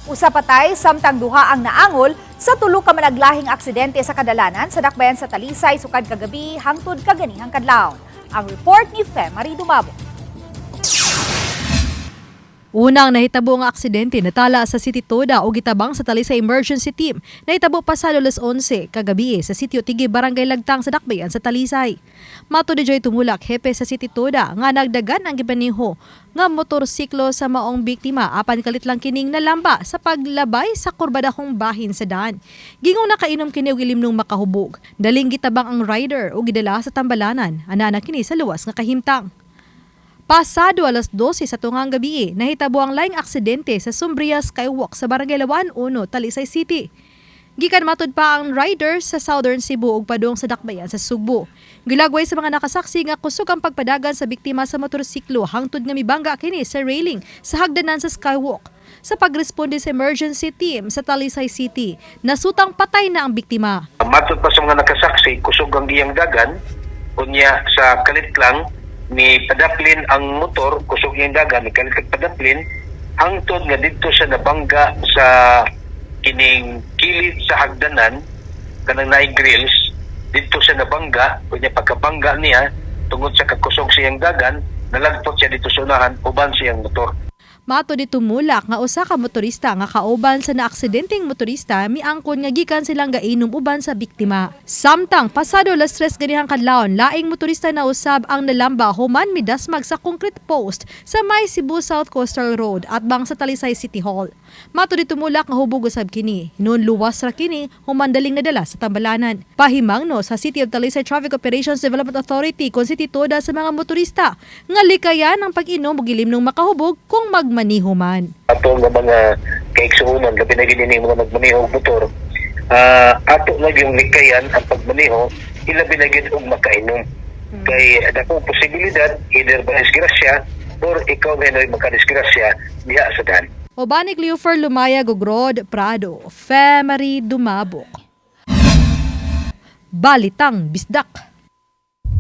Usa patay samtang duha ang naangol sa tulo ka managlahing aksidente sa kadalanan sa dakbayan sa Talisay sukad kagabi hangtod kaganihang kadlawon. Ang report ni Femari Dumabo. Unang nahitabo nga aksidente natala sa City Toda o gitabang sa Talisay Emergency Team. Nahitabo pasado alas 11 kagabi sa sitio Tigi Barangay Lagtang sa dakbayan sa Talisay. Mato ni Joy Tumulak, hepe sa City Toda, nga nagdagan ang gibaniho nga motorsiklo sa maong biktima apan kalit lang kining nalamba sa paglabay sa kurbadahong bahin sa daan. Gingong nakainom kini og ilimnong makahubog. Daling gitabang ang rider o gidala sa tambalanan. Ana kini sa luwas nga kahimtang. Pasado alas 12 sa tungang gabi, nahitabo ang laing aksidente sa Sumbria Skywalk sa Barangay Lawan 1, Talisay City. Gikan matud pa ang rider sa Southern Cebu ug padung sa dakbayan sa Sugbo. Gilagway sa mga nakasaksi nga kusog ang pagpadagan sa biktima sa motorsiklo hangtod nga mibangga kini sa railing sa hagdanan sa Skywalk. Sa pagresponde sa emergency team sa Talisay City, nasutang patay na ang biktima. Matud pa sa mga nakasaksi, kusog ang iyang dagan, unya sa kalit lang ni padaplin ang motor, kusog yung dagan, ni kalit padaplin, hangtod nga dito sa nabangga sa kining kilid sa hagdanan, kanang naing grills, dito sa nabangga, kunya pagkabangga niya, tungod sa kakusog siyang dagan, nalagpot siya dito sa unahan, uban siyang motor. Mato ni Tumulak nga usa ka motorista nga kauban sa naaksidenteng motorista miangkon nga gikan silang gainom uban sa biktima. Samtang pasado alas 3 ganihang kadlawon, laing motorista na usab ang nalamba human midasmag sa concrete post sa may Cebu South Coastal Road at bang sa Talisay City Hall. Mato ni Tumulak nga hubog usab kini. Noon luwas ra kini human daling nadala sa tambalanan. Pahimangno sa City of Talisay Traffic Operations Development Authority kon City Toda sa mga motorista nga likayan ang pag-inom og ilimnong makahubog kung magmaniho man. Ato nga mga kaigsuunan, gabi na gini mga magmaniho og motor, ato na yung likayan ang pagmaniho, ilabi na gid og makainom. Kay dakong posibilidad, either ba disgrasya or ikaw na magkadisgrasya diha sa daan. Obanik Leofer Lumaya Gogrod Prado, Femari Dumabok. Balitang Bisdak.